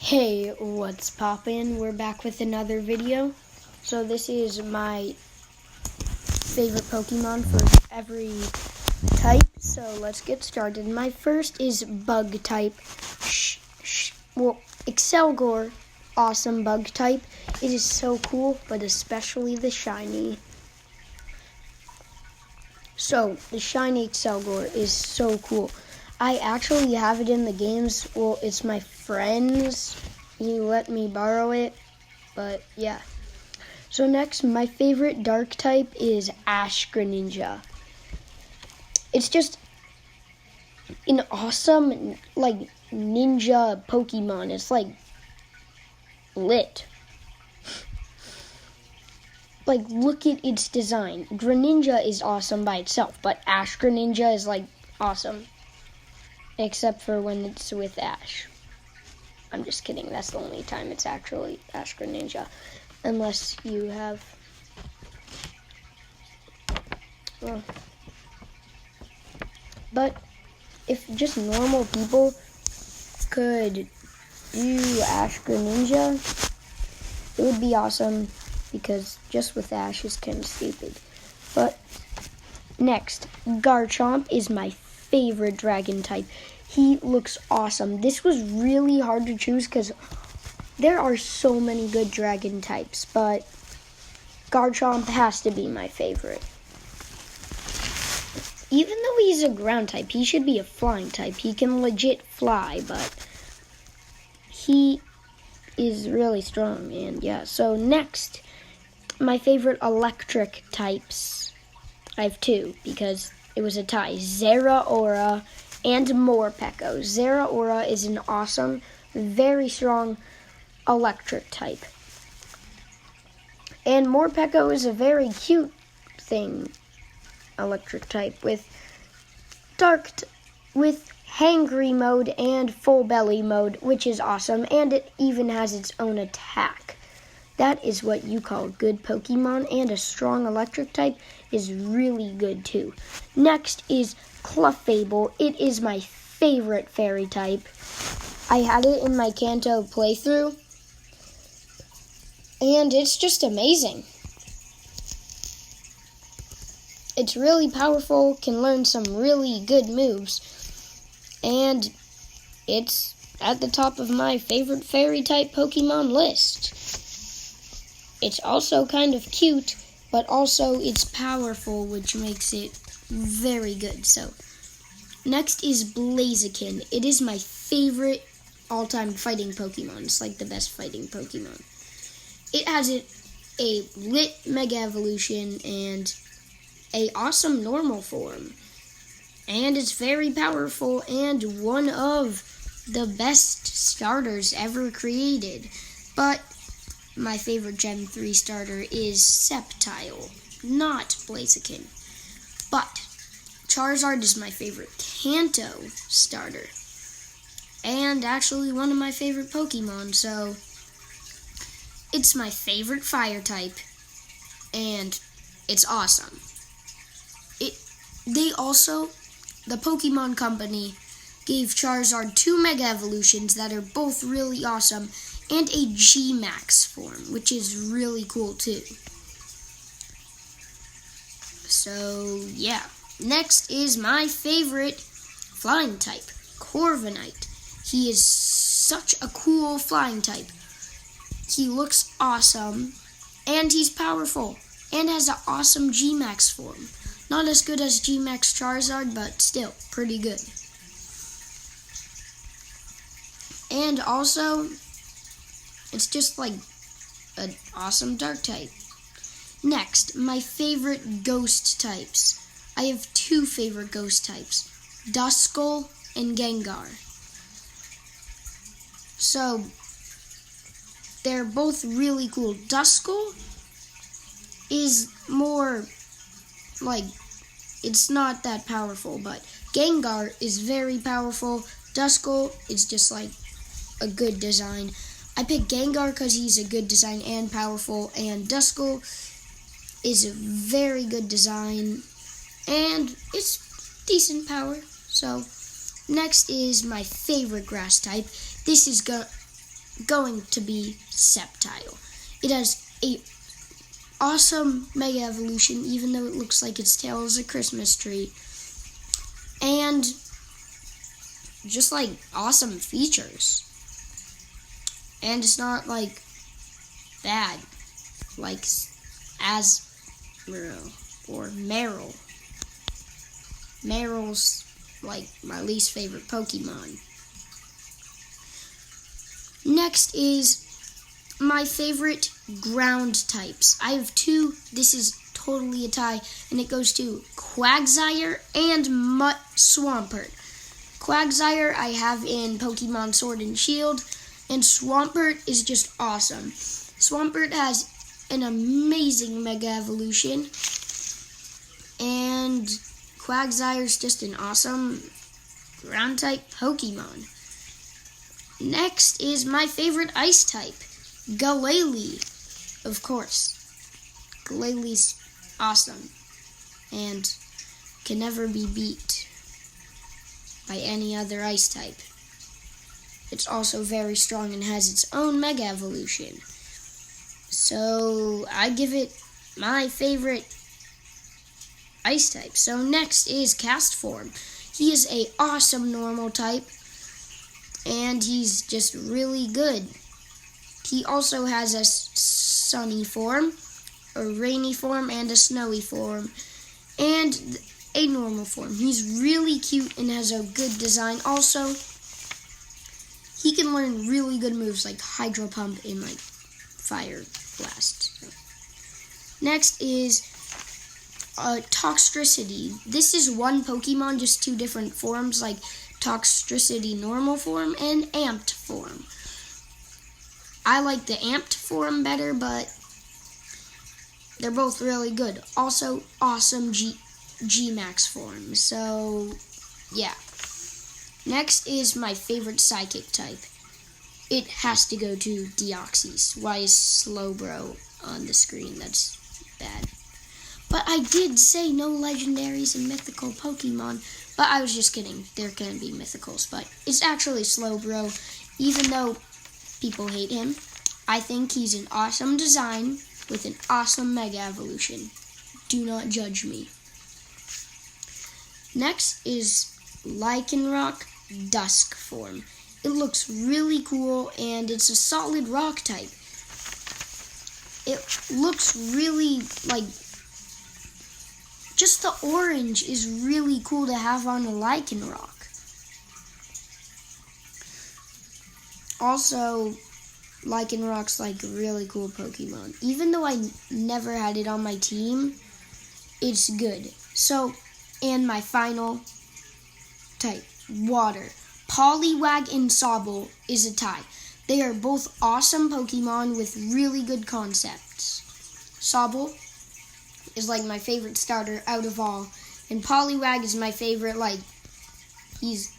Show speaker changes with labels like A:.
A: Hey, what's poppin'? We're back with another video. So this is my favorite Pokemon for every type. So let's get started. My first is Bug type. Excelgor, awesome Bug type. It is so cool, but especially the shiny. So the shiny Excelgor is so cool. I actually have it in the games. Well, it's my friend's. He let me borrow it, but yeah. So next, my favorite dark type is Ash Greninja. It's just an awesome, ninja Pokemon. It's lit. Look at its design. Greninja is awesome by itself, but Ash Greninja is awesome. Except for when it's with Ash. I'm just kidding. That's the only time it's actually Ash Greninja. Unless you have... Well, but if just normal people could do Ash Greninja, it would be awesome. Because just with Ash is kind of stupid. But next, Garchomp is my favorite dragon type. He looks awesome. This was really hard to choose because there are so many good dragon types, but Garchomp has to be my favorite. Even though he's a ground type, he should be a flying type. He can legit fly, but he is really strong. And yeah, so next, my favorite electric types. I have two because it was a tie. Zeraora and Morpeko. Zeraora is an awesome, very strong electric type. And Morpeko is a very cute electric type with with hangry mode and full belly mode, which is awesome, and it even has its own attack. That is what you call good Pokemon, and a strong electric type is really good too. Next is Clefable. It is my favorite fairy type. I had it in my Kanto playthrough, and it's just amazing. It's really powerful, can learn some really good moves, and it's at the top of my favorite fairy type Pokemon list. It's also kind of cute, but also it's powerful, which makes it very good. So, next is Blaziken. It is my favorite all-time fighting Pokemon. It's like the best fighting Pokemon. It has a lit Mega Evolution and a awesome normal form. And it's very powerful and one of the best starters ever created. But my favorite Gen 3 starter is Sceptile, not Blaziken. But Charizard is my favorite Kanto starter. And actually one of my favorite Pokemon, so it's my favorite fire type. And it's awesome. The Pokemon Company gave Charizard 2 Mega Evolutions that are both really awesome, and a G-Max form, which is really cool too. So, yeah. Next is my favorite flying type, Corviknight. He is such a cool flying type. He looks awesome, and he's powerful, and has an awesome G-Max form. Not as good as G-Max Charizard, but still pretty good. And also, it's just an awesome dark type. Next, my favorite ghost types. I have two favorite ghost types, Duskull and Gengar. So, they're both really cool. Duskull is more it's not that powerful, but Gengar is very powerful. Duskull is just a good design. I picked Gengar because he's a good design and powerful, and Duskull is a very good design, and it's decent power. So, next is my favorite grass type. This is going to be Sceptile. It has a awesome Mega Evolution, even though it looks like its tail is a Christmas tree. And just like awesome features. And it's not like bad like Asmero or Meryl. Meryl's like my least favorite Pokemon. Next is my favorite ground types. I have two. This is totally a tie, and it goes to Quagsire and Swampert. Quagsire I have in Pokemon Sword and Shield, and Swampert is just awesome. Swampert has an amazing Mega Evolution, and Quagsire is just an awesome ground type Pokemon. Next is my favorite ice type, Galele, of course. Galele's awesome and can never be beat by any other ice type. It's also very strong and has its own Mega Evolution. So I give it my favorite ice type. So next is Castform. He is an awesome normal type, and he's just really good. He also has a sunny form, a rainy form, and a snowy form, and a normal form. He's really cute and has a good design. Also, he can learn really good moves like Hydro Pump and like Fire Blast. Next is Toxtricity. This is one Pokemon, just two different forms, like Toxtricity normal form and amped form. I like the amped form better, but they're both really good. Also, awesome G-Max form. So, yeah. Next is my favorite Psychic type. It has to go to Deoxys. Why is Slowbro on the screen? That's bad. But I did say no legendaries and mythical Pokemon. But I was just kidding. There can be mythicals. But it's actually Slowbro. Even though people hate him, I think he's an awesome design with an awesome Mega Evolution. Do not judge me. Next is Lycanroc Dusk form. It looks really cool, and it's a solid rock type. It looks really like, just the orange is really cool to have on a Lycanroc. Also, Lycanroc's like a really cool Pokemon. Even though I never had it on my team, it's good. So, and my final type, Water. Poliwag and Sobble is a tie. They are both awesome Pokemon with really good concepts. Sobble is like my favorite starter out of all, and Poliwag is my favorite, like, he's